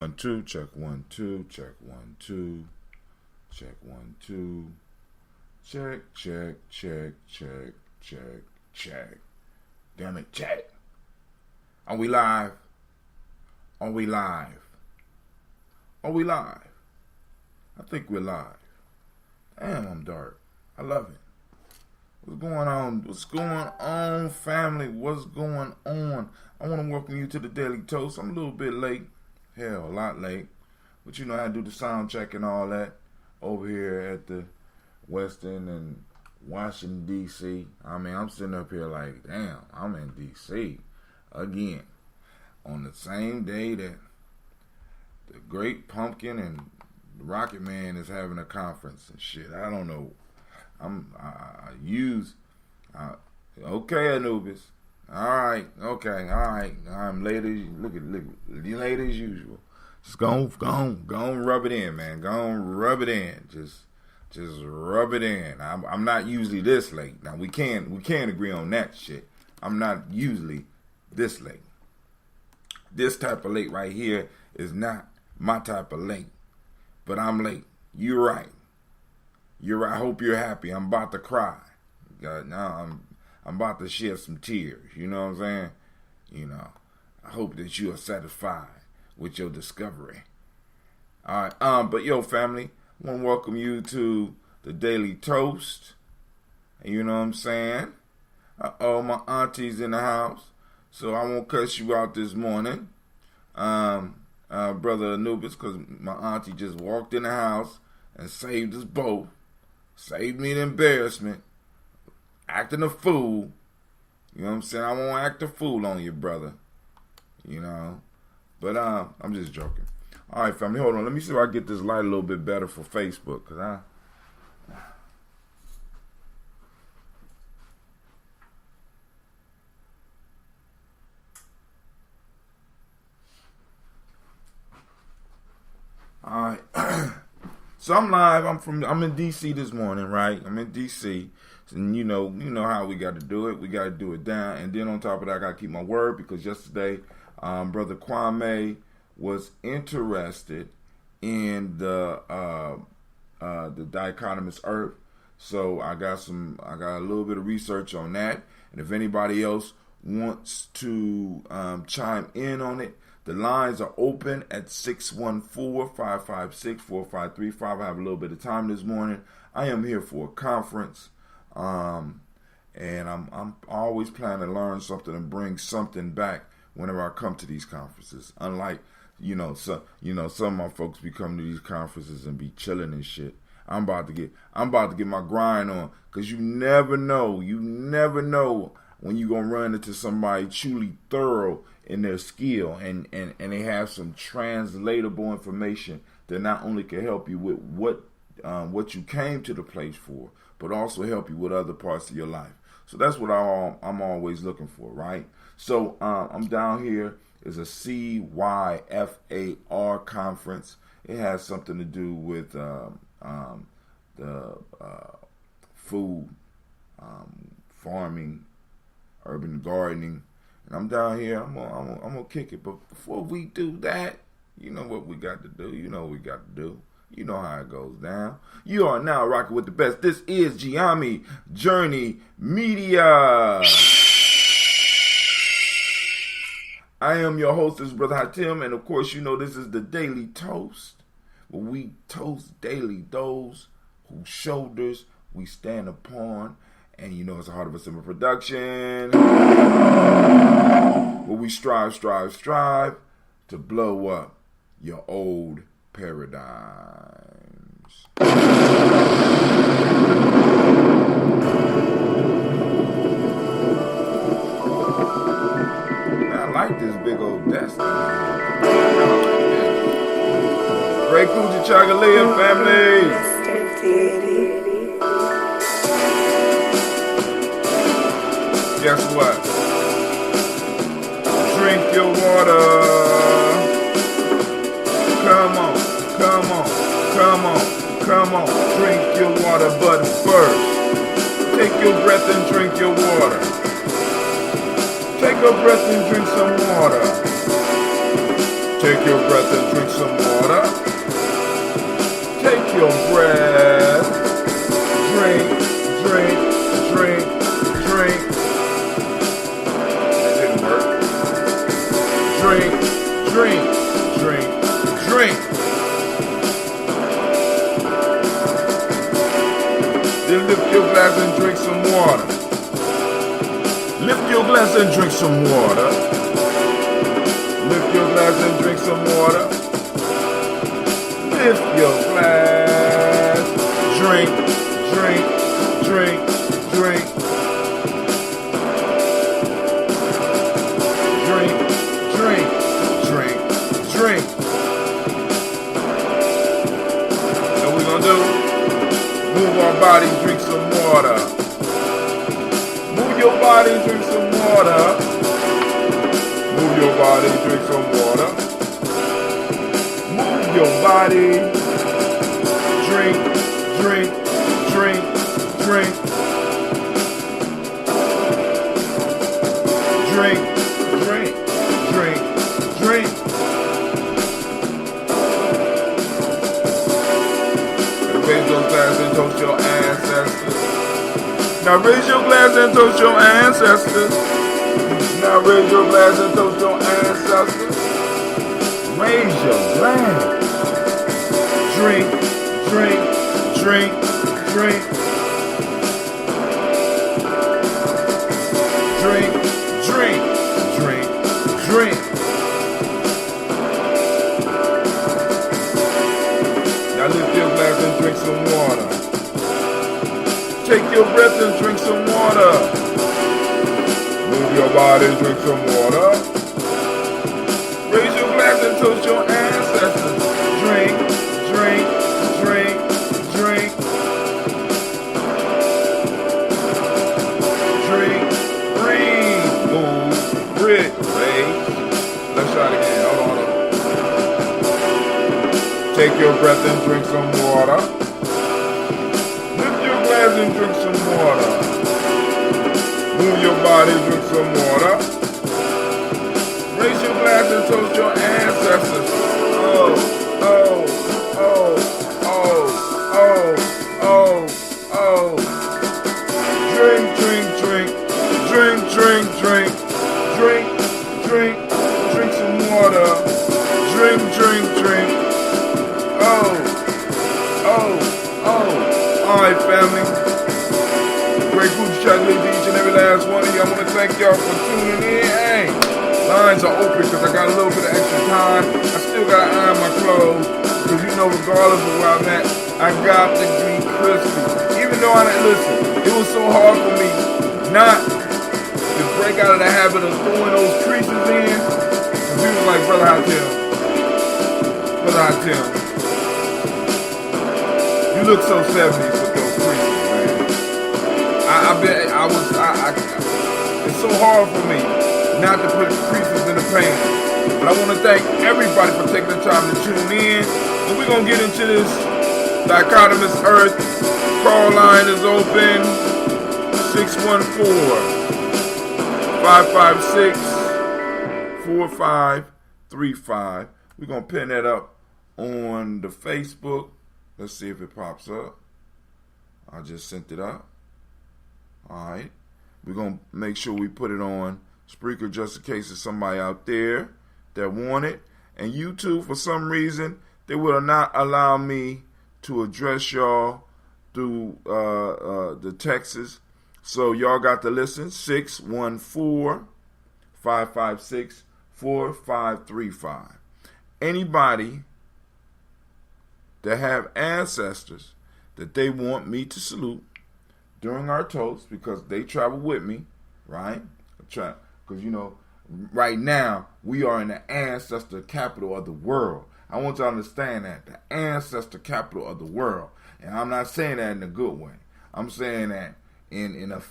1 2, check 1 2, check 1 2, check 1 2, check, check, check, check, check, check. Damn it, check. Are we live? Are we live? Are we live? I think we're live. Damn, I'm dark. I love it. What's going on? What's going on, family? What's going on? I want to welcome you to the Daily Toast. I'm a little bit late. Hell, a lot late. But you know how to do the sound check and all that over here at the Western and Washington, D.C. I mean, I'm sitting up here like, damn, I'm in D.C. again. On the same day that the Great Pumpkin and the Rocket Man is having a conference and shit. I don't know. Okay, Anubis. All right, okay, all right. I'm late as late as usual. Just go rub it in, man. Go rub it in. Just rub it in. I'm not usually this late. Now we can't agree on that shit. I'm not usually this late. This type of late right here is not my type of late. But I'm late. You're right. You're right. I hope you're happy. I'm about to cry. Now I'm about to shed some tears. You know what I'm saying? You know, I hope that you are satisfied with your discovery. All right. But yo, family, I want to welcome you to the Daily Toast. You know what I'm saying? My auntie's in the house, so I won't cuss you out this morning, brother Anubis, because my auntie just walked in the house and saved us both. Saved me the embarrassment. Acting a fool. You know what I'm saying? I won't act a fool on you, brother. You know? But I'm just joking. Alright, family, hold on. Let me see if I get this light a little bit better for Facebook. Alright. So I'm live. I'm in DC this morning, right? I'm in DC. And you know how we got to do it. We got to do it down. And then on top of that, I got to keep my word, because yesterday, Brother Kwame was interested in the dichotomous earth. So I got a little bit of research on that. And if anybody else wants to chime in on it, the lines are open at 614-556-4535. I have a little bit of time this morning. I am here for a conference. And I'm always planning to learn something and bring something back whenever I come to these conferences. Unlike, some of my folks be coming to these conferences and be chilling and shit. I'm about to get my grind on, because you never know when you gonna run into somebody truly thorough in their skill, and they have some translatable information that not only can help you with what you came to the place for, but also help you with other parts of your life. So that's what I'm always looking for, right? So I'm down here. It's a CYFAR conference. It has something to do with the food, farming, urban gardening. And I'm down here. I'm gonna kick it. But before we do that, you know what we got to do. You know what we got to do. You know how it goes down. You are now rocking with the best. This is Gye-Nyame Journey Media. I am your hostess, Brother Hatim, and of course, you know this is the Daily Toast, where we toast daily those whose shoulders we stand upon. And you know it's a Heart of a Simple production, where we strive to blow up your old paradigms. Man, I like this big old desk. Great Kujichagulia family. Guess what? Drink your water. Come on. Drink your water, but first, take your breath and drink your water. Take a breath and drink some water. Take your breath and drink some water. Take your breath. Drink, drink, drink, drink. That didn't work. Drink, drink, drink, drink. Then lift your glass and drink some water. Lift your glass and drink some water. Lift your glass and drink some water. Lift your glass. Drink, drink, drink, drink. Drink, drink, drink, drink. What we gonna do? Move our body, drink some water. Move your body, drink some water. Move your body, drink some water. Move your body. Drink, drink, drink, drink. Drink, drink, drink, drink. Raise your glass and toast your ancestors. Now raise your glass and toast your ancestors. Now raise your glass and toast your ancestors. Raise your glass. Drink, drink, drink, drink. Drink, drink, drink, drink. Now lift your glass and drink some water. Take your breath and drink some water. Move your body, drink some water. Raise your glass and toast your ancestors. Drink, drink, drink, drink. Drink, breathe, move, breathe, raise. Let's try it again. Hold on. Take your breath and drink some water. Lift your glass and drink some water. Move your body, drink some water. Raise your glass and toast your ancestors. Oh, oh, oh, oh, oh, oh, oh. Drink, drink, drink, drink, drink, drink, drink, drink, drink some water. Drink, drink, drink. Oh, oh, oh. All right, family. Great Kujichagulia to each and every last one of you. I want to thank y'all for tuning in. Hey, lines are open because I got a little bit of extra time. I still got to iron my clothes because you know, regardless of where I'm at, I got to be crispy. Even though I didn't listen, it was so hard for me not to break out of the habit of throwing those creases in. And people was like, Brother Hatim, you look so 70s with those creases, man. It's so hard for me not to put creases in the paint. But I want to thank everybody for taking the time to tune in. And we're going to get into this dichotomous earth. Call line is open. 614-556-4535. We're going to pin that up on the Facebook. Let's see if it pops up. I just sent it up. All right. We're going to make sure we put it on Spreaker just in case there's somebody out there that want it. And YouTube, for some reason, they will not allow me to address y'all through the texts. So y'all got to listen. 614-556-4535. Anybody that have ancestors that they want me to salute during our toast, because they travel with me, right? Because, you know, right now, we are in the ancestor capital of the world. I want you to understand that. The ancestor capital of the world. And I'm not saying that in a good way. I'm saying that in a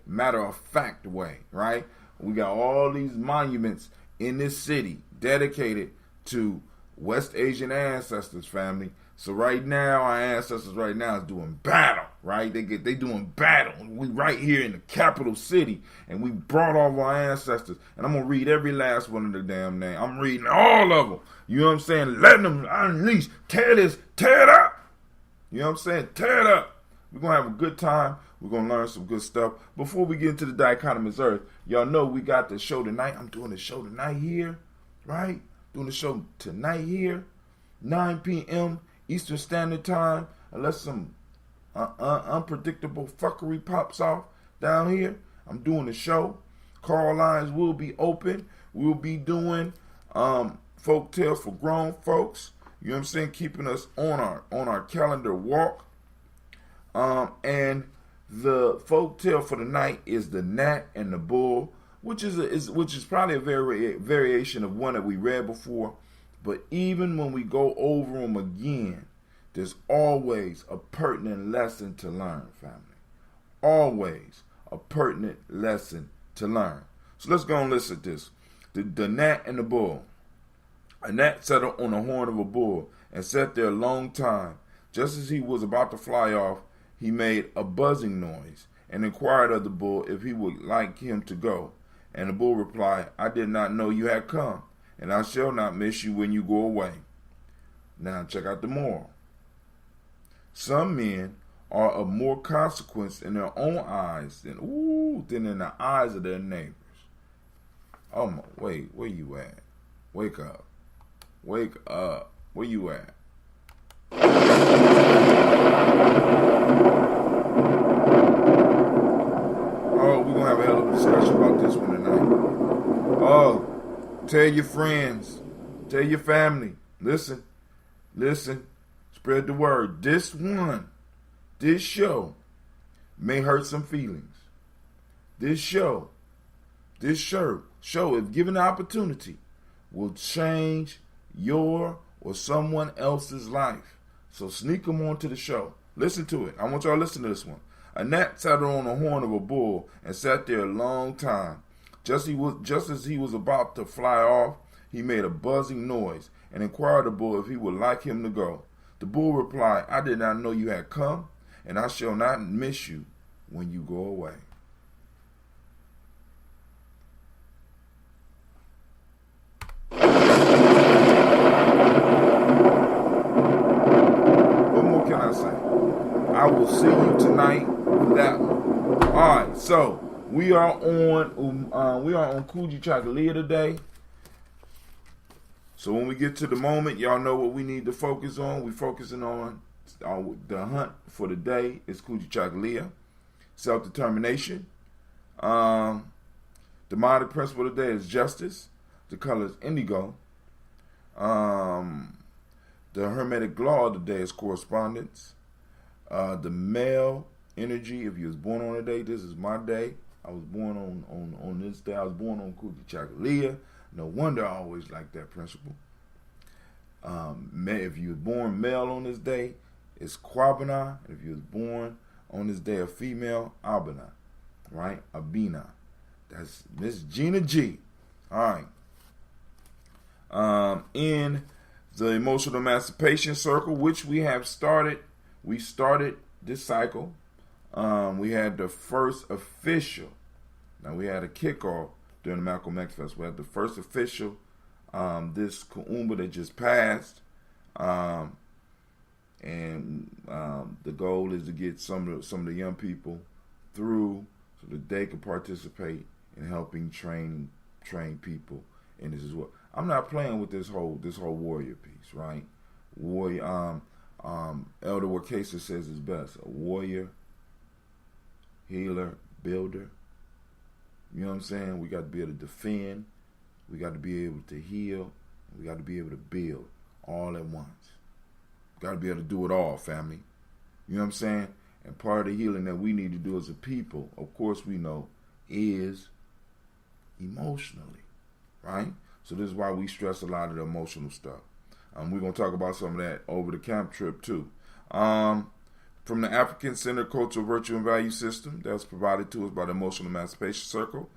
matter of fact way, right? We got all these monuments in this city dedicated to West Asian ancestors, family. So right now, our ancestors right now is doing battle. right? They doing battle. We right here in the capital city, and we brought all of our ancestors. And I'm gonna read every last one of the damn names. I'm reading all of them. You know what I'm saying? Letting them unleash, tear it up. You know what I'm saying? Tear it up. We're gonna have a good time. We're gonna learn some good stuff. Before we get into the dichotomous earth, y'all know we got the show tonight. I'm doing the show tonight here, right? Doing the show tonight here, 9 p.m. Eastern Standard Time. Unless some unpredictable fuckery pops off down here, I'm doing the show. Call lines will be open. We'll be doing folk tales for grown folks. You know what I'm saying? Keeping us on our calendar walk. And the folk tale for the night is the Gnat and the Bull, which is probably a variation of one that we read before. But even when we go over them again, there's always a pertinent lesson to learn, family. Always a pertinent lesson to learn. So let's go and listen to this. The Gnat and the Bull. A gnat settled on the horn of a bull and sat there a long time. Just as he was about to fly off, he made a buzzing noise and inquired of the bull if he would like him to go. And the bull replied, I did not know you had come, and I shall not miss you when you go away. Now check out the moral. Some men are of more consequence in their own eyes than in the eyes of their neighbors. Oh my, wait, where you at? Wake up. Wake up. Where you at? Oh, we're gonna have a hell of a discussion about this one tonight. Oh, tell your friends. Tell your family. Listen. Spread the word. This show may hurt some feelings. This show, if given the opportunity, will change your or someone else's life. So sneak them onto the show. Listen to it. I want y'all to listen to this one. A gnat sat on the horn of a bull and sat there a long time. Just as he was about to fly off, he made a buzzing noise and inquired of the bull if he would like him to go. The bull replied, I did not know you had come, and I shall not miss you when you go away. What more can I say? I will see you tonight for that one. All right, so we are on Kujichagulia today. So when we get to the moment, y'all know what we need to focus on. We're focusing on the hunt for the day is Kujichagulia, self-determination. The demonic principle of the day is justice. The color is indigo. The hermetic law of the day is correspondence. The male energy, if you was born on a day, this is my day. I was born on this day. I was born on Kujichagulia. No wonder I always like that principle. If you was born male on this day, it's Kwabena. If you was born on this day a female, Abena. Right? Abina. That's Miss Gina G. All right. In the emotional emancipation circle, which we started this cycle. We had the first official. Now we had a kickoff during the Malcolm X Fest. We had the first official, this Kuumba that just passed. And the goal is to get some of the young people through so that they can participate in helping train people in this as well. I'm not playing with this whole warrior piece, right? Warrior, Elder Wakesa says it's best. A warrior, healer, builder. You know what I'm saying? We got to be able to defend. We got to be able to heal. We got to be able to build all at once. Got to be able to do it all, family. You know what I'm saying? And part of the healing that we need to do as a people, of course we know, is emotionally, right? So this is why we stress a lot of the emotional stuff. We're going to talk about some of that over the camp trip too. From the African Center Cultural Virtue and Value System that's provided to us by the Emotional Emancipation Circle.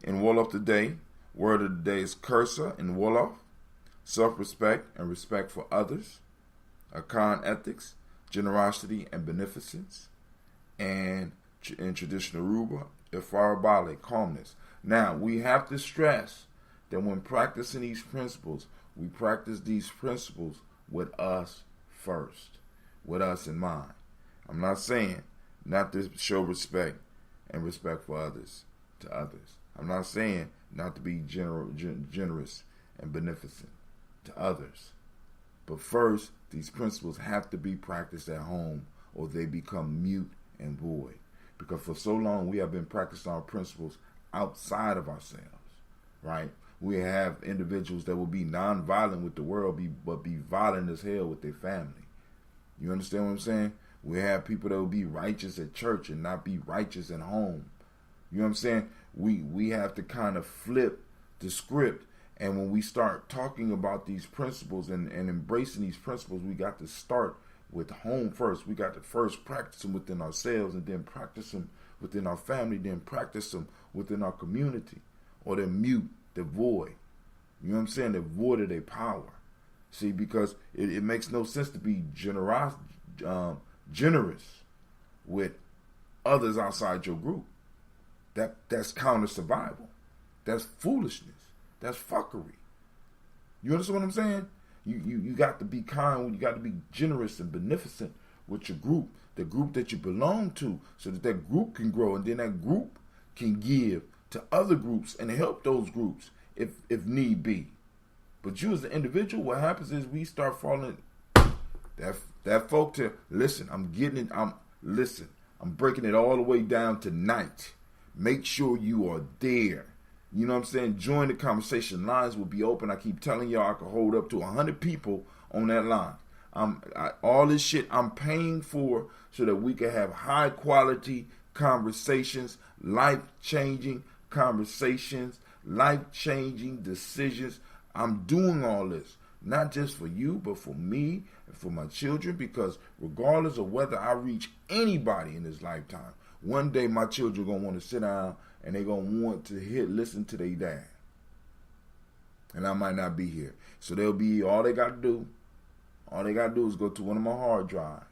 In Wolof today, word of the day is Kursa in Wolof, self-respect and respect for others, Akan ethics, generosity and beneficence, and in traditional Yoruba, Ifarabale, calmness. Now, we have to stress that when practicing these principles, we practice these principles with us first, with us in mind. I'm not saying not to show respect and respect for others to others. I'm not saying not to be generous and beneficent to others. But first, these principles have to be practiced at home or they become mute and void. Because for so long we have been practicing our principles outside of ourselves, right? We have individuals that will be nonviolent with the world, but be violent as hell with their family. You understand what I'm saying? We have people that will be righteous at church and not be righteous at home. You know what I'm saying? We have to kind of flip the script. And when we start talking about these principles and embracing these principles, we got to start with home first. We got to first practice them within ourselves and then practice them within our family, then practice them within our community. Or they're mute, they're void. You know what I'm saying? They're void of their power. See, because it makes no sense to be generous with others outside your group. That's counter survival. That's foolishness. That's fuckery. You understand what I'm saying? You got to be kind. You got to be generous and beneficent with your group, the group that you belong to, so that group can grow, and then that group can give to other groups and help those groups if need be. But you as an individual, what happens is we start falling. That folk to listen. I'm breaking it all the way down tonight. Make sure you are there. You know what I'm saying? Join the conversation. Lines will be open. I keep telling y'all I can hold up to 100 people on that line. All this shit I'm paying for so that we can have high quality conversations, life-changing conversations, life-changing decisions. I'm doing all this, not just for you, but for me and for my children, because regardless of whether I reach anybody in this lifetime, one day my children are going to want to sit down and they're going to want to listen to their dad. And I might not be here. So all they got to do is go to one of my hard drives.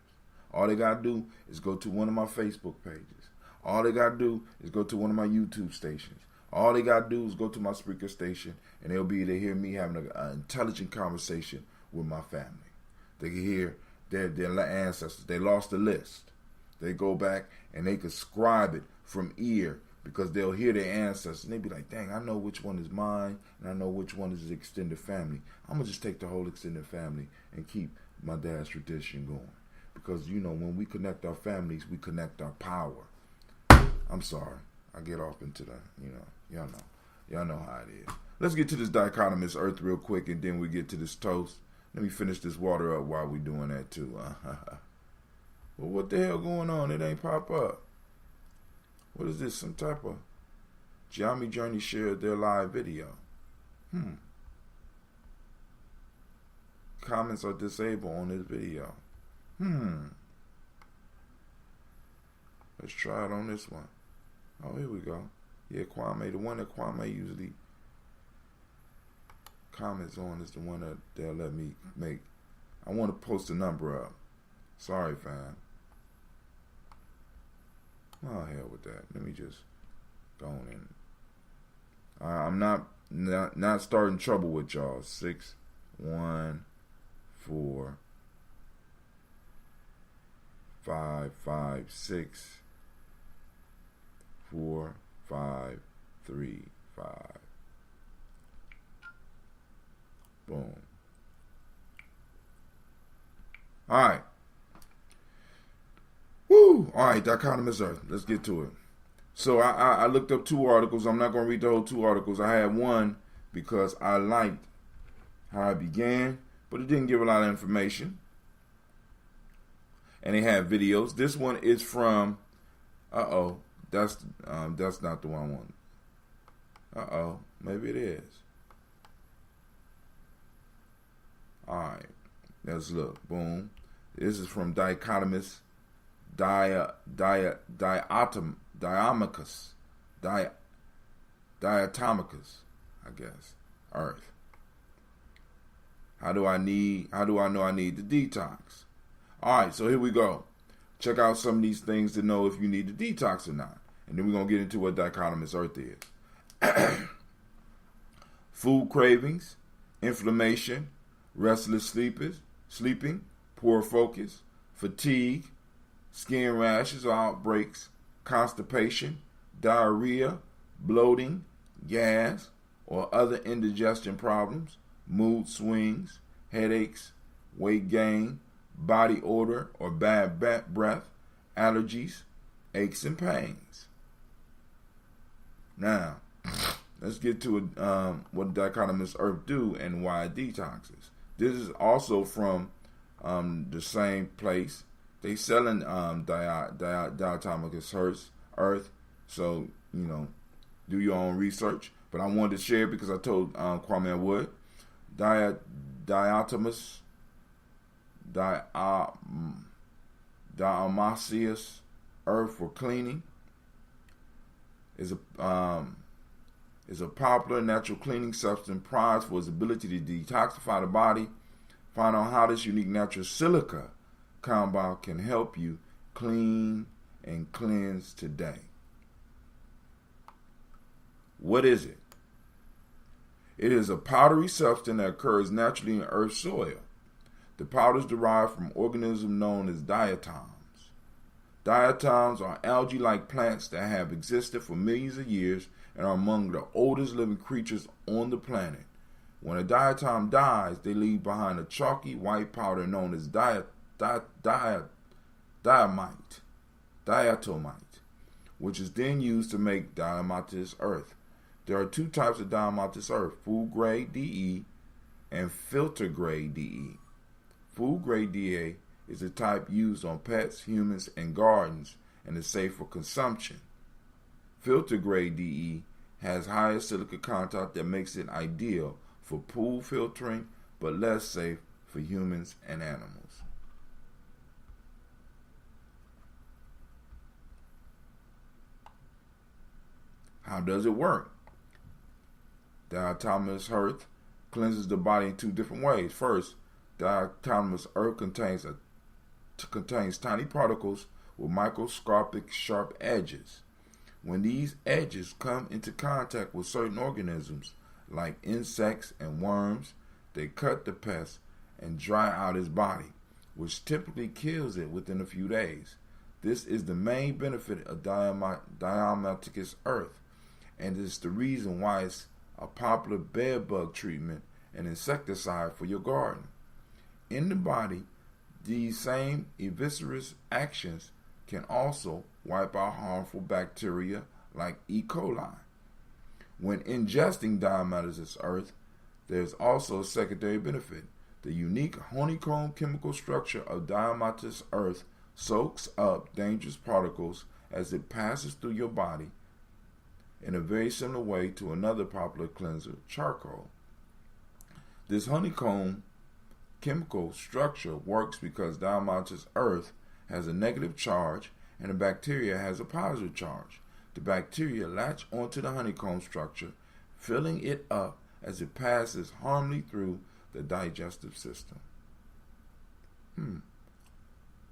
All they got to do is go to one of my Facebook pages. All they got to do is go to one of my YouTube stations. All they got to do is go to my speaker station, and they'll be able to hear me having an intelligent conversation with my family. They can hear their ancestors. They lost the list. They go back and they can scribe it from ear because they'll hear their ancestors. And they be like, dang, I know which one is mine and I know which one is the extended family. I'm going to just take the whole extended family and keep my dad's tradition going. Because, you know, when we connect our families, we connect our power. I'm sorry. I get off into the, y'all know how it is. Let's get to this dichotomous earth real quick and then we get to this toast. Let me finish this water up while we doing that too. Well, what the hell going on? It ain't pop up. What is this? Some type of Gye-Nyame Journey shared their live video. Comments are disabled on this video. Let's try it on this one. Oh, here we go. Yeah, Kwame. The one that Kwame usually comments on is the one that they'll let me make. I want to post a number up. Sorry, fam. Oh, hell with that. Let me just go on in. I'm not starting trouble with y'all. 6, 1, 4, 5, 5, 6, 4, 5, 3, 5. Boom. All right. Woo! All right, dichotomous earth. Let's get to it. So I looked up 2 articles. I'm not going to read the whole 2 articles. I had one because I liked how it began, but it didn't give a lot of information. And they had videos. This one is from, that's not the one I want. Maybe it is. All right, let's look. Boom. This is from Dichotomous Diatomicus, I guess. Earth. How do I know I need the detox? All right, so here we go. check out some of these things to know if you need to detox or not. And then we're going to get into what dichotomous earth is. Food cravings, inflammation, restless sleeping, poor focus, fatigue, skin rashes or outbreaks, constipation, diarrhea, bloating, gas, or other indigestion problems, mood swings, headaches, weight gain, body odor or bad breath, allergies, aches and pains. Now, let's get to what dichotomous earth do and why it detoxes. This is also from the same place. They selling diatomic earth, so do your own research. But I wanted to share it because I told Kwame I would. Diatomaceous earth for cleaning is a popular natural cleaning substance prized for its ability to detoxify the body. Find out how this unique natural silica compound can help you clean and cleanse today. What is it? It is a powdery substance that occurs naturally in Earth's soil. The powder is derived from organisms known as diatoms. Diatoms are algae-like plants that have existed for millions of years and are among the oldest living creatures on the planet. When a diatom dies, they leave behind a chalky white powder known as diatomite, which is then used to make diatomaceous earth. There are two types of diatomaceous earth, food grade DE and filter grade DE. Food grade DE is the type used on pets, humans, and gardens and is safe for consumption. Filter grade DE has higher silica content that makes it ideal for pool filtering but less safe for humans and animals. How does it work? Diatomaceous earth cleanses the body in two different ways. First, diatomaceous earth contains tiny particles with microscopic sharp edges. When these edges come into contact with certain organisms, like insects and worms, they cut the pest and dry out its body, which typically kills it within a few days. This is the main benefit of diatomaceous earth, and is the reason why it's a popular bed bug treatment and insecticide for your garden. In the body, these same eviscerous actions can also wipe out harmful bacteria like E. coli. When ingesting diatomaceous earth, there's also a secondary benefit. The unique honeycomb chemical structure of diatomaceous earth soaks up dangerous particles as it passes through your body, in a very similar way to another popular cleanser, charcoal. This honeycomb chemical structure works because diatomaceous earth has a negative charge and the bacteria has a positive charge. The bacteria latch onto the honeycomb structure, filling it up as it passes harmlessly through the digestive system.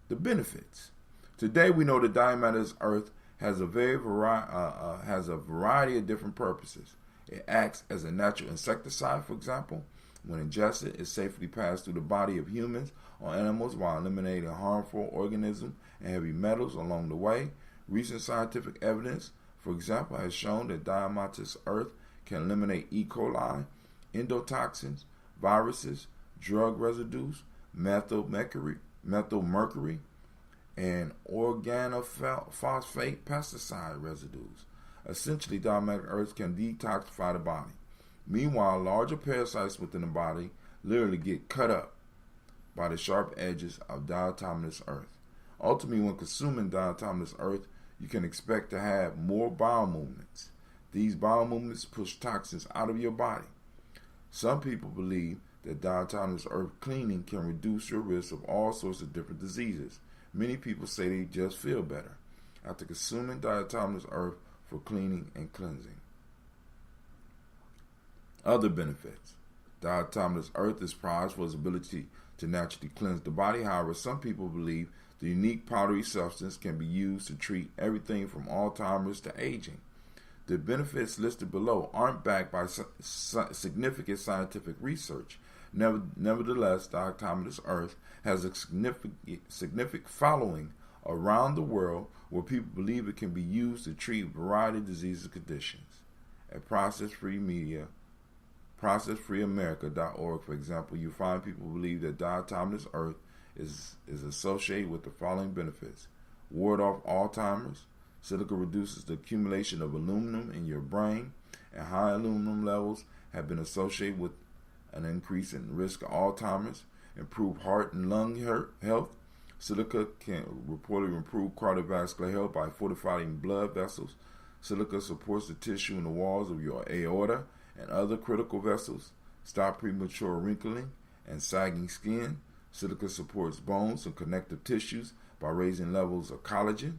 The benefits. Today we know that diatomaceous earth has a variety of different purposes. It acts as a natural insecticide, for example. When ingested, it safely passes through the body of humans or animals while eliminating harmful organisms and heavy metals along the way. Recent scientific evidence, for example, has shown that diatomaceous earth can eliminate E. coli, endotoxins, viruses, drug residues, methyl mercury, and organophosphate pesticide residues. Essentially, diatomaceous earth can detoxify the body. Meanwhile, larger parasites within the body literally get cut up by the sharp edges of diatomaceous earth. Ultimately, when consuming diatomaceous earth, you can expect to have more bowel movements. These bowel movements push toxins out of your body. Some people believe that diatomaceous earth cleaning can reduce your risk of all sorts of different diseases. Many people say they just feel better after consuming diatomaceous earth for cleaning and cleansing. Other benefits. Diatomaceous earth is prized for its ability to naturally cleanse the body. However, some people believe The unique powdery substance can be used to treat everything from Alzheimer's to aging. The benefits listed below aren't backed by significant scientific research. Nevertheless, Diatomaceous earth has a significant following around the world where people believe it can be used to treat a variety of diseases and conditions. At processfreeamerica.org, for example, you find people believe that diatomaceous earth is associated with the following benefits. Ward off Alzheimer's. Silica reduces the accumulation of aluminum in your brain, and high aluminum levels have been associated with an increase in risk of Alzheimer's. Improve heart and lung health. Silica can reportedly improve cardiovascular health by fortifying blood vessels. Silica supports the tissue in the walls of your aorta and other critical vessels. Stop premature wrinkling and sagging skin. Silica supports bones and connective tissues by raising levels of collagen.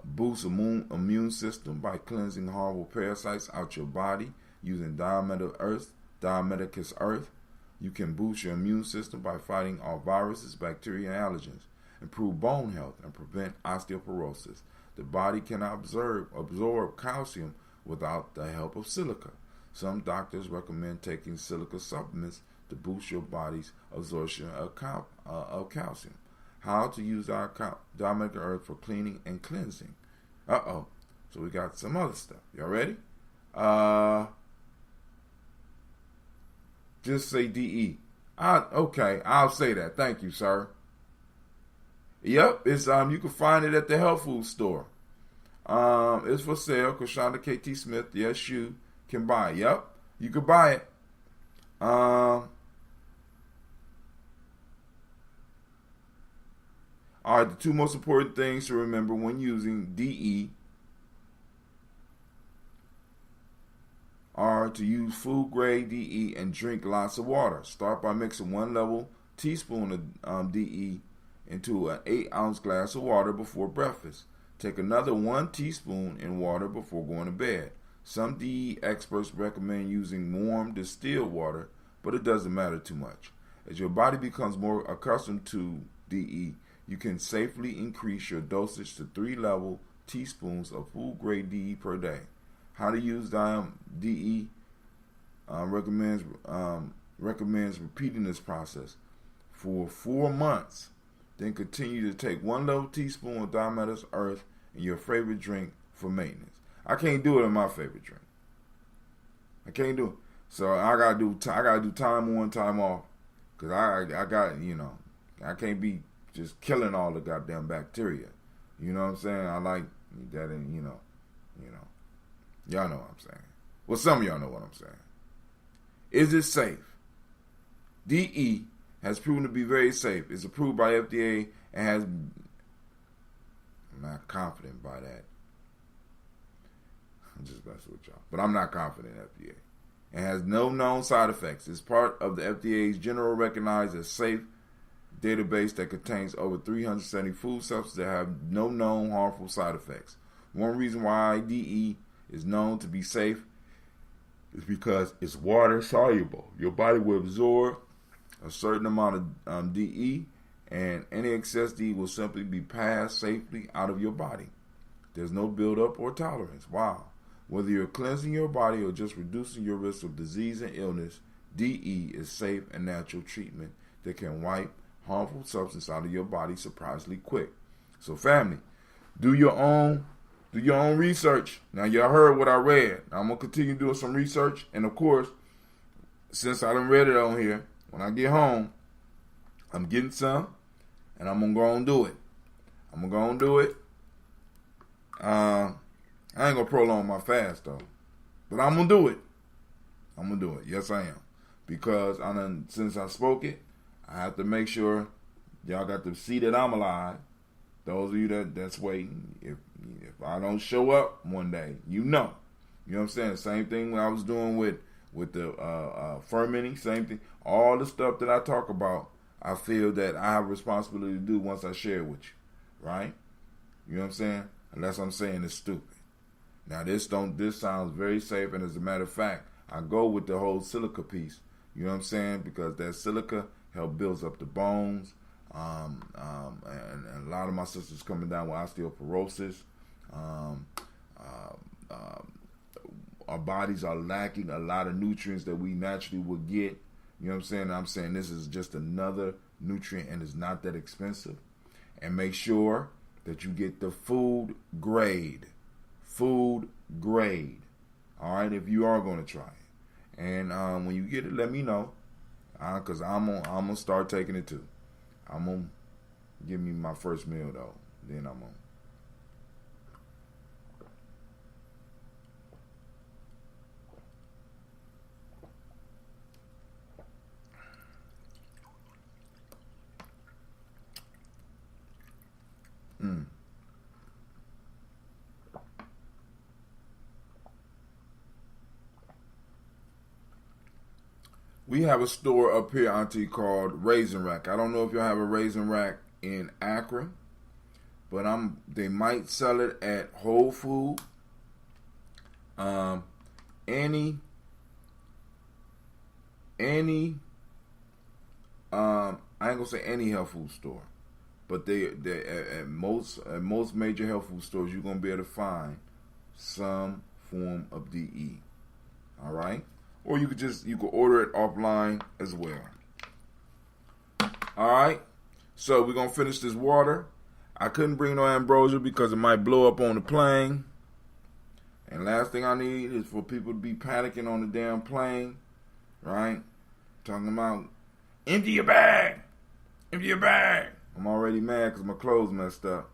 Boosts immune system by cleansing harmful parasites out your body using Diatomaceous earth. You can boost your immune system by fighting off viruses, bacteria, and allergens. Improve bone health and prevent osteoporosis. The body cannot absorb calcium without the help of silica. Some doctors recommend taking silica supplements to boost your body's absorption of calcium. How to use Diatomaceous earth for cleaning and cleansing. So we got some other stuff. Y'all ready? Just say DE. Okay, I'll say that. Thank you, sir. Yep, it's you can find it at the health food store. It's for sale. Krishanda KT Smith. Yes, you can buy it. Yep, you can buy it. All right, the two most important things to remember when using DE are to use food grade DE and drink lots of water. Start by mixing 1 level teaspoon of DE into an 8-ounce glass of water before breakfast. Take another 1 teaspoon in water before going to bed. Some DE experts recommend using warm distilled water, but it doesn't matter too much. As your body becomes more accustomed to DE, you can safely increase your dosage to 3 level teaspoons of food grade DE per day. How to use DE recommends repeating this process for 4 months. Then continue to take 1 level teaspoon of Diatomaceous earth in your favorite drink for maintenance. I can't do it in my favorite drink. I can't do it. So I gotta do time on, time off, cause I got I can't be just killing all the goddamn bacteria. You know what I'm saying? I like that, and y'all know what I'm saying. Well, some of y'all know what I'm saying. Is it safe? DE has proven to be very safe. It's approved by FDA and has. I'm not confident by that. I'm just messing with y'all, but I'm not confident in FDA. It has no known side effects. It's part of the FDA's general recognized as safe database that contains over 370 food substances that have no known harmful side effects. One reason why DE is known to be safe is because it's water soluble. Your body will absorb a certain amount of DE, and any excess DE will simply be passed safely out of your body. There's no buildup or tolerance. Wow. Whether you're cleansing your body or just reducing your risk of disease and illness, DE is safe and natural treatment that can wipe harmful substance out of your body surprisingly quick. So family, do your own research. Now y'all heard what I read. I'm gonna continue doing some research, and of course, since I done read it on here, when I get home, I'm getting some, and I'm gonna go and do it. I ain't gonna prolong my fast though, but I'm gonna do it. Yes, I am, because since I spoke it, I have to make sure y'all got to see that I'm alive. Those of you that's waiting, if I don't show up one day, you know what I'm saying. Same thing when I was doing with the fermenting, same thing. All the stuff that I talk about, I feel that I have a responsibility to do once I share it with you, right? You know what I'm saying? Unless I'm saying it's stupid. Now this sounds very safe, and as a matter of fact, I go with the whole silica piece. You know what I'm saying? Because that silica helps builds up the bones, And a lot of my sisters coming down with osteoporosis. Our bodies are lacking a lot of nutrients that we naturally would get. You know what I'm saying? I'm saying this is just another nutrient and it's not that expensive. And make sure that you get the food grade. Food grade. All right, if you are going to try it. And when you get it, let me know. Because I'm gonna start taking it too. I'm going to give me my first meal, though. Then I'm going to. We have a store up here, Auntie, called Raisin Rack. I don't know if y'all have a Raisin Rack in Akron, but they might sell it at Whole Food. Any I ain't gonna say any health food store, but they at most major health food stores you're gonna be able to find some form of DE. All right. Or you could order it offline as well. All right. So we're gonna finish this water. I couldn't bring no ambrosia because it might blow up on the plane. And last thing I need is for people to be panicking on the damn plane, right? Talking about empty your bag, empty your bag. I'm already mad because my clothes messed up.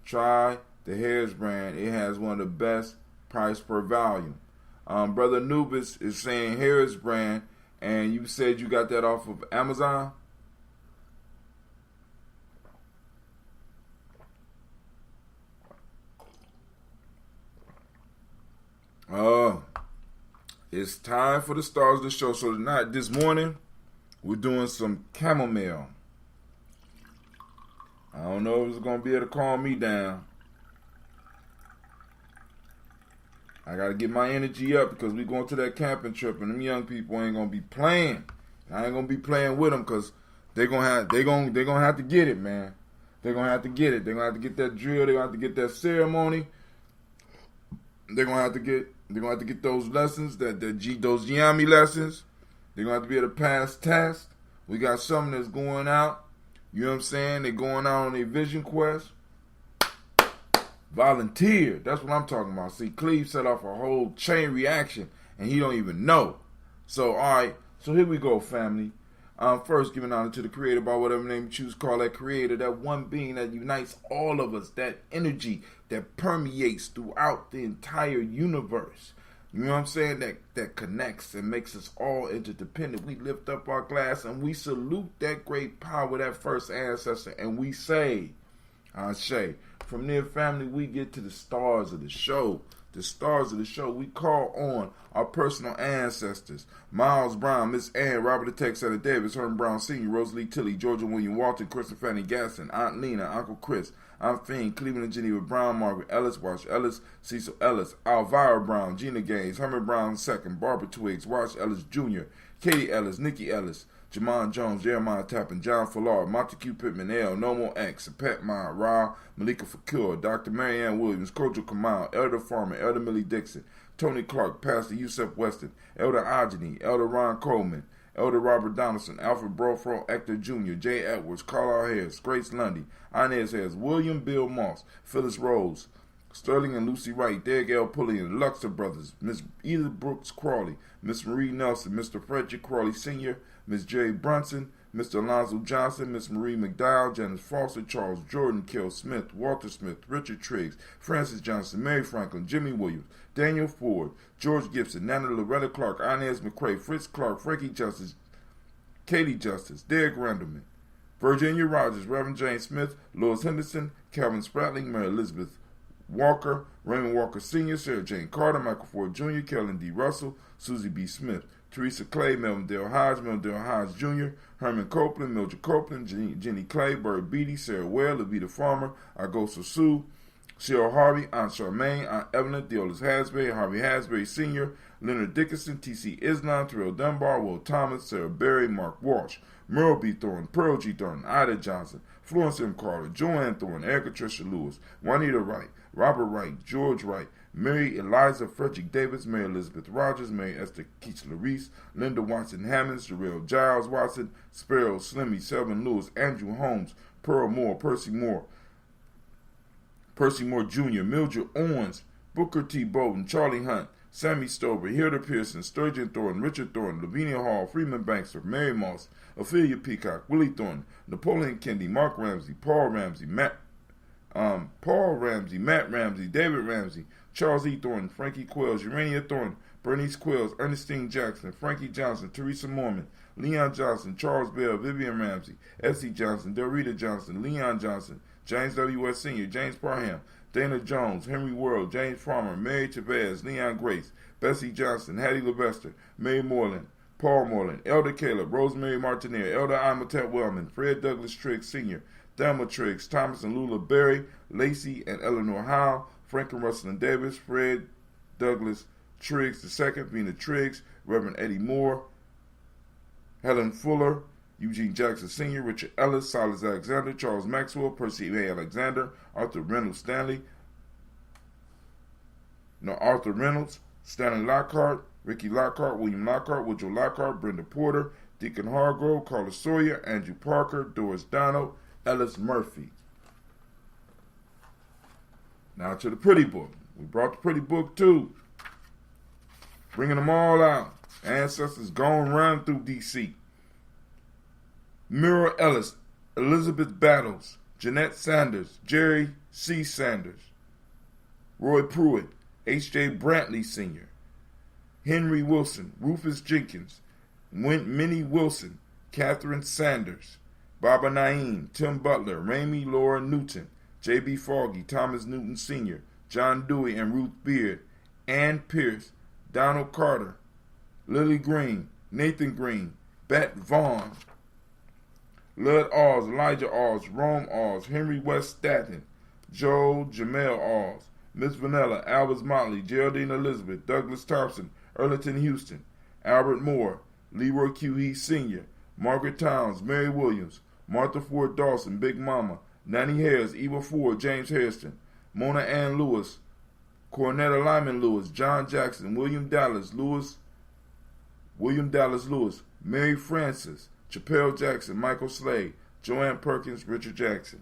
Try the Harris brand. It has one of the best price per volume. Brother Anubis is saying Harris brand, and you said you got that off of Amazon? It's time for the stars of the show. So tonight, this morning, we're doing some chamomile. I don't know if it's going to be able to calm me down. I got to get my energy up because we going to that camping trip and them young people ain't going to be playing. I ain't going to be playing with them because they're going to have to get it, man. They're going to have to get it. They're going to have to get that drill. They're going to have to get that ceremony. They're going to have to get those lessons, those Gye-Nyame lessons. They're going to have to be able to pass tests. We got something that's going out. You know what I'm saying? They're going out on a vision quest. Volunteer. That's what I'm talking about. See, Cleve set off a whole chain reaction, and he don't even know. So, all right. So here we go, family. First, giving honor to the Creator by whatever name you choose to call that Creator, that one being that unites all of us, that energy that permeates throughout the entire universe. You know what I'm saying? That connects and makes us all interdependent. We lift up our glass and we salute that great power, that first ancestor, and we say, Ashe. From there, family, we get to the stars of the show. The stars of the show, we call on our personal ancestors. Miles Brown, Miss Ann, Robert the Texana Davis, Herman Brown Sr., Rosalie Tilley, Georgia William Walton, Kristen Fanny Gaston, Aunt Lena, Uncle Chris, Aunt Fiend, Cleveland and Geneva Brown, Margaret Ellis, Wash Ellis, Cecil Ellis, Alvira Brown, Gina Gaines, Herman Brown II, Barbara Twiggs, Wash Ellis Jr., Katie Ellis, Nikki Ellis, Jamon Jones, Jeremiah Tappan, John Fallard, Montague Pittman L, Nomo X, Pat Ma, Ra, Malika Fakir, Dr. Marianne Williams, Kojo Kamal, Elder Farmer, Elder Millie Dixon, Tony Clark, Pastor Yusef Weston, Elder Ageni, Elder Ron Coleman, Elder Robert Donaldson, Alfred Brofro, Hector Jr., Jay Edwards, Carlisle Harris, Grace Lundy, Inez Harris, William Bill Moss, Phyllis Rose, Sterling and Lucy Wright, Derek L. Pulliam, Luxor Brothers, Miss Edith Brooks Crawley, Miss Marie Nelson, Mr. Frederick Crawley Sr., Miss Jerry Brunson, Mr. Alonzo Johnson, Miss Marie McDowell, Janice Foster, Charles Jordan, Kel Smith, Walter Smith, Richard Triggs, Francis Johnson, Mary Franklin, Jimmy Williams, Daniel Ford, George Gibson, Nana Loretta Clark, Inez McCrae, Fritz Clark, Frankie Justice, Katie Justice, Derek Randleman, Virginia Rogers, Reverend James Smith, Lois Henderson, Calvin Spratling, Mary Elizabeth Walker, Raymond Walker Sr., Sarah Jane Carter, Michael Ford Jr., Kellen D. Russell, Susie B. Smith, Teresa Clay, Melvin Dale Hodge Jr., Herman Copeland, Mildred Copeland, Jenny Clay, Bird Beatty, Sarah Ware, Levita Farmer, Agosa Sue, Cheryl Harvey, Aunt Charmaine, Aunt Evelyn, Theolis Hasbury, Harvey Hasbury Sr., Leonard Dickinson, T.C. Islam, Terrell Dunbar, Will Thomas, Sarah Berry, Mark Walsh, Merle B. Thornton, Pearl G. Thornton, Ida Johnson, Florence M. Carter, Joanne Thornton, Erica Tricia Lewis, Juanita Wright, Robert Wright, George Wright, Mary Eliza Frederick Davis, Mary Elizabeth Rogers, Mary Esther Keachler Reese, Linda Watson Hammonds, Jarrell Giles Watson, Sparrow Slimmy, Selvin Lewis, Andrew Holmes, Pearl Moore, Percy Moore Jr., Mildred Owens, Booker T. Bowden, Charlie Hunt, Sammy Stover, Hilda Pearson, Sturgeon Thornton, Richard Thornton, Lavinia Hall, Freeman Bankster, Mary Moss, Ophelia Peacock, Willie Thornton, Napoleon Kennedy, Mark Ramsey, Paul Ramsey, Matt Ramsey, David Ramsey, Charles E. Thornton, Frankie Quells, Urania Thornton, Bernice Quells, Ernestine Jackson, Frankie Johnson, Teresa Mormon, Leon Johnson, Charles Bell, Vivian Ramsey, Essie Johnson, Delrita Johnson, Leon Johnson, James W. West Sr., James Parham, Dana Jones, Henry Worrell, James Farmer, Mary Chavez, Leon Grace, Bessie Johnson, Hattie Levester, Mae Moreland, Paul Moreland, Elder Caleb, Rosemary Martineer, Elder Imatet Wellman, Fred Douglas Triggs Sr., Thelma Triggs, Thomas and Lula Berry, Lacey and Eleanor Howe, Frank and Russell and Davis, Fred Douglas Triggs II, Vena Triggs, Reverend Eddie Moore, Helen Fuller, Eugene Jackson Sr., Richard Ellis, Silas Alexander, Charles Maxwell, Percy A. Alexander, Arthur Reynolds, Stanley Lockhart, Ricky Lockhart, William Lockhart, Woodrow Lockhart, Brenda Porter, Deacon Hargrove, Carla Sawyer, Andrew Parker, Doris Donald, Ellis Murphy. Now to the pretty book. We brought the pretty book too. Bringing them all out. Ancestors going round through D.C. Mira Ellis, Elizabeth Battles, Jeanette Sanders, Jerry C. Sanders, Roy Pruitt, H.J. Brantley Sr., Henry Wilson, Rufus Jenkins, Minnie Wilson, Catherine Sanders, Baba Naeem, Tim Butler, Ramey Laura Newton, J.B. Foggy, Thomas Newton Sr., John Dewey and Ruth Beard, Ann Pierce, Donald Carter, Lily Green, Nathan Green, Bet Vaughn, Lud Oz, Elijah Oz, Rome Oz, Henry West Staten, Joe Jamel Oz, Miss Vanilla, Albert Motley, Geraldine Elizabeth, Douglas Thompson, Erlington Houston, Albert Moore, Leroy Q. Heath Sr., Margaret Towns, Mary Williams, Martha Ford Dawson, Big Mama, Nanny Harris, Eva Ford, James Hairston, Mona Ann Lewis, Cornetta Lyman Lewis, John Jackson, William Dallas Lewis, Mary Francis, Chappelle Jackson, Michael Slade, Joanne Perkins, Richard Jackson,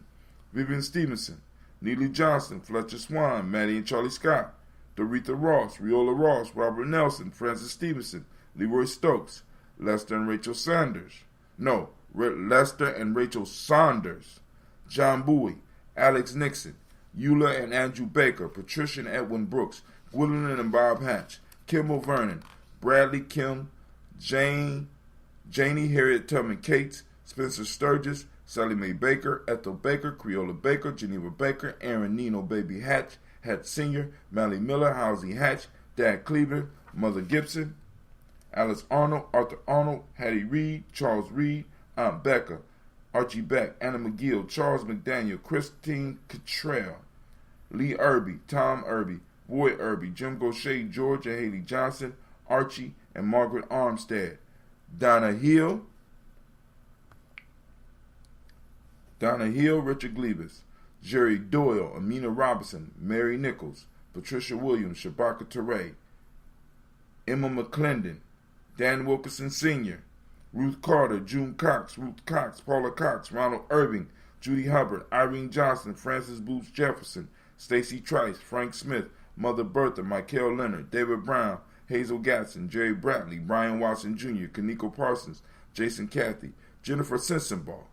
Vivian Stevenson, Neely Johnson, Fletcher Swan, Maddie and Charlie Scott, Doretha Ross, Riola Ross, Robert Nelson, Francis Stevenson, Leroy Stokes, Lester and Rachel Saunders, John Bowie, Alex Nixon, Eula and Andrew Baker, Patricia and Edwin Brooks, Gwendolyn and Bob Hatch, Kimball Vernon, Bradley Kim, Janie Harriet Tubman Cates, Spencer Sturgis, Sally Mae Baker, Ethel Baker, Creola Baker, Geneva Baker, Aaron Nino Baby Hatch, Hatch Sr., Mally Miller, Housie Hatch, Dad Cleveland, Mother Gibson, Alice Arnold, Arthur Arnold, Hattie Reed, Charles Reed, Aunt Becca, Archie Beck, Anna McGill, Charles McDaniel, Christine Cottrell, Lee Irby, Tom Irby, Roy Irby, Jim Gaucher, George and Haley Johnson, Archie and Margaret Armstead, Donna Hill, Richard Glebus, Jerry Doyle, Amina Robinson, Mary Nichols, Patricia Williams, Shabaka Teray, Emma McClendon, Dan Wilkerson Sr., Ruth Carter, June Cox, Ruth Cox, Paula Cox, Ronald Irving, Judy Hubbard, Irene Johnson, Francis Booth Jefferson, Stacy Trice, Frank Smith, Mother Bertha, Michael Leonard, David Brown, Hazel Gatson, Jerry Bradley, Brian Watson Jr., Kaniko Parsons, Jason Cathy, Jennifer Sensenbaugh,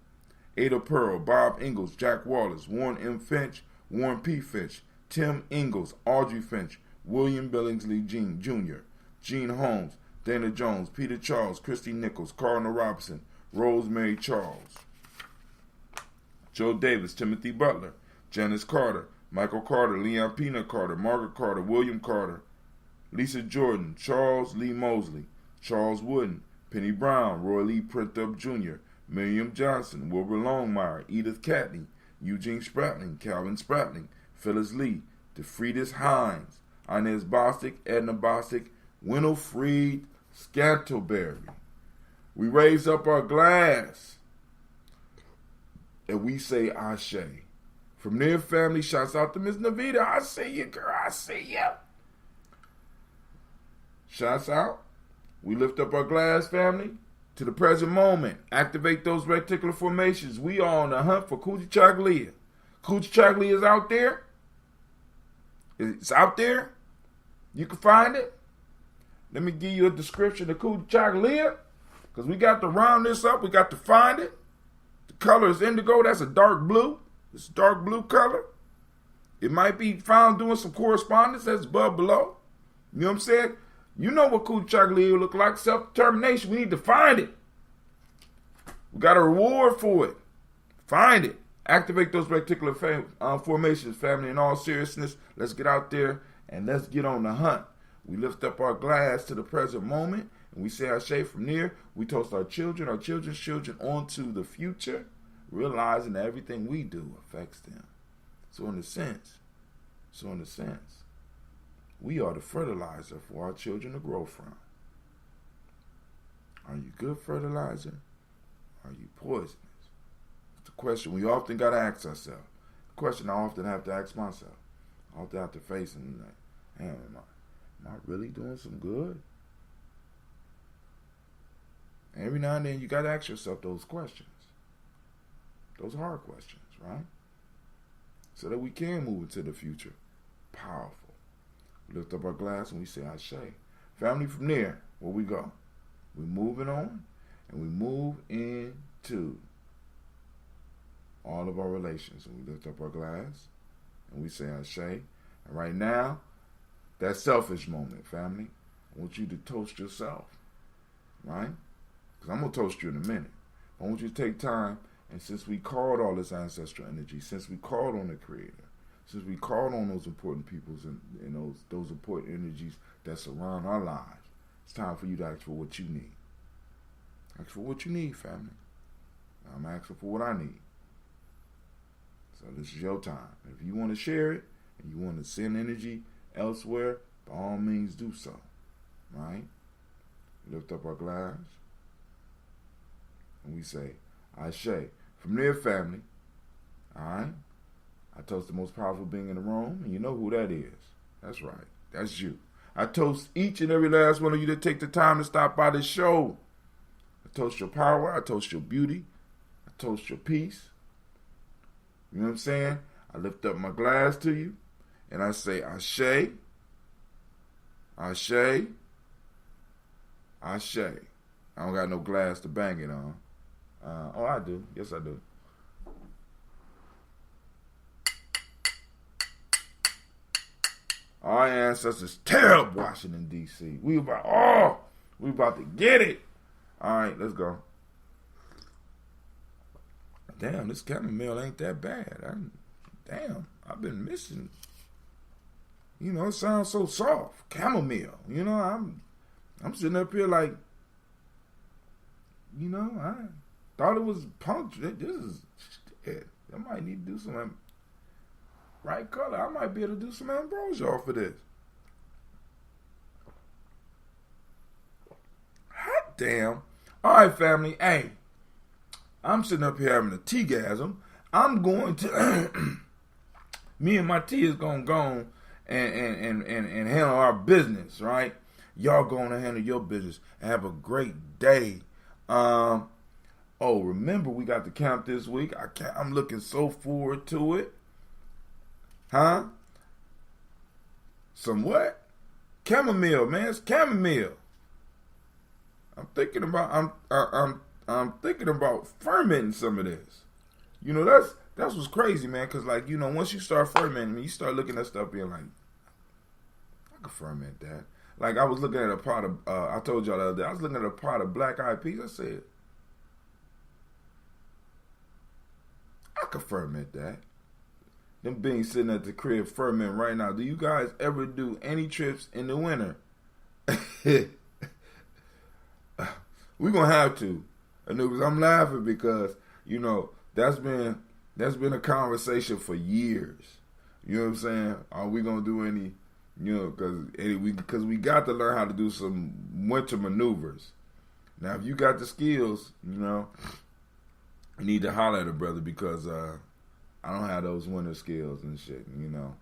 Ada Pearl, Bob Ingalls, Jack Wallace, Warren M. Finch, Warren P. Finch, Tim Ingalls, Audrey Finch, William Billingsley Jr., Gene Holmes, Dana Jones, Peter Charles, Christy Nichols, Cardinal Robinson, Rosemary Charles, Joe Davis, Timothy Butler, Janice Carter, Michael Carter, Leon Peanut Carter, Margaret Carter, William Carter, Lisa Jordan, Charles Lee Mosley, Charles Wooden, Penny Brown, Roy Lee Printup Jr., Miriam Johnson, Wilbur Longmire, Edith Catney, Eugene Spratling, Calvin Spratling, Phyllis Lee, DeFriedis Hines, Inez Bostic, Edna Bostic, Winifred Scantleberry. We raise up our glass and we say Ashe. From their family, shouts out to Miss Navita. I see you, girl. I see you. Shouts out. We lift up our glass, family, to the present moment. Activate those reticular formations. We are on the hunt for Kujichagulia. Kujichagulia is out there. It's out there. You can find it. Let me give you a description of Kujichagulia, because we got to round this up. We got to find it. The color is indigo. That's a dark blue. It's a dark blue color. It might be found doing some correspondence that's above below. You know what I'm saying? You know what Kujichagulia look like. Self-determination. We need to find it. We got a reward for it. Find it. Activate those reticular formations, family. In all seriousness, let's get out there and let's get on the hunt. We lift up our glass to the present moment and we say Ashe. From there. We toast our children's children onto the future, realizing that everything we do affects them. So in a sense, we are the fertilizer for our children to grow from. Are you good fertilizer? Are you poisonous? It's the question we often got to ask ourselves. The question I often have to ask myself. I often have to face and like, damn, am I really doing some good? Every now and then you got to ask yourself those questions. Those hard questions, right? So that we can move into the future. Powerful. We lift up our glass and we say Ashe. Family, from there, where we go? We're moving on and we move into all of our relations. And we lift up our glass and we say Ashe. And right now, that selfish moment, family, I want you to toast yourself, right? Because I'm going to toast you in a minute. I want you to take time, and since we called all this ancestral energy, since we called on the Creator, since we called on those important peoples and those important energies that surround our lives, it's time for you to ask for what you need. Ask for what you need, family. I'm asking for what I need. So this is your time. If you want to share it and you want to send energy elsewhere, by all means do so. Right? Lift up our glass and we say Ashe. From their family, alright? I toast the most powerful being in the room, and you know who that is. That's right. That's you. I toast each and every last one of you that take the time to stop by this show. I toast your power. I toast your beauty. I toast your peace. You know what I'm saying? I lift up my glass to you, and I say Ashe, Ashe, Ashe. I don't got no glass to bang it on. Oh, I do. Yes, I do. Our ancestors tear up Washington, D.C. We about to get it. All right, let's go. Damn, this chamomile ain't that bad. I've been missing. You know, it sounds so soft. Chamomile. You know, I'm sitting up here like, you know, I thought it was punctured. This is shit. I might need to do some right color. I might be able to do some ambrosia off of this. Hot damn. All right, family. Hey, I'm sitting up here having a tea-gasm. I'm going to, me and my tea is going to go and handle our business, right? Y'all going to handle your business and have a great day. Remember we got the camp this week. I'm looking so forward to it. Huh? Some what? Chamomile, man. It's chamomile. I'm thinking about fermenting some of this. You know, that's what's crazy, man. Cause like, you know, once you start fermenting, you start looking at stuff being like, I could ferment that. Like I was looking at a pot of, I told y'all the other day, I was looking at a pot of black eyed peas. I said, I could ferment that. Them beans sitting at the crib fermenting right now. Do you guys ever do any trips in the winter? We're gonna have to. I'm laughing because, you know, that's been a conversation for years. You know what I'm saying? Are we gonna do any? You know, because we got to learn how to do some winter maneuvers. Now, if you got the skills, you know, you need to holler at a brother because I don't have those winter skills and shit. You know,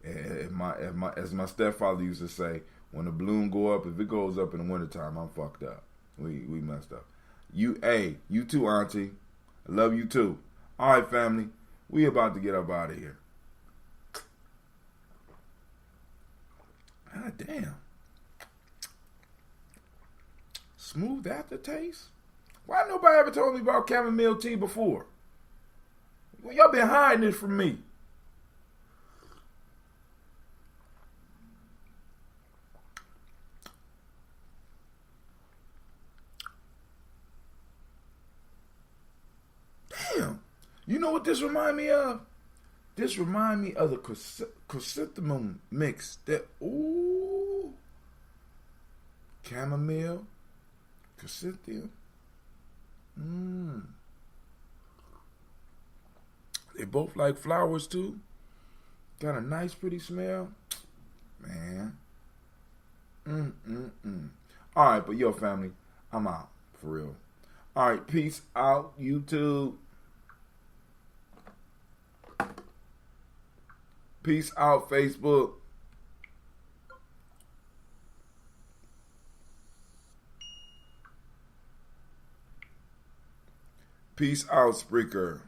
if my as my stepfather used to say, when the balloon go up, if it goes up in the wintertime, I'm fucked up. We messed up. You too, Auntie. I love you too. All right, family. We about to get up out of here. God damn. Smooth aftertaste? Why nobody ever told me about chamomile tea before? Well, y'all been hiding this from me. Damn. You know what this remind me of? This remind me of the chrysanthemum mix. Ooh. Chamomile. Chrysanthemum. They both like flowers too. Got a nice pretty smell. Man. Alright, but yo family, I'm out. For real. Alright, peace out, YouTube. Peace out, Facebook. Peace out, Spreaker.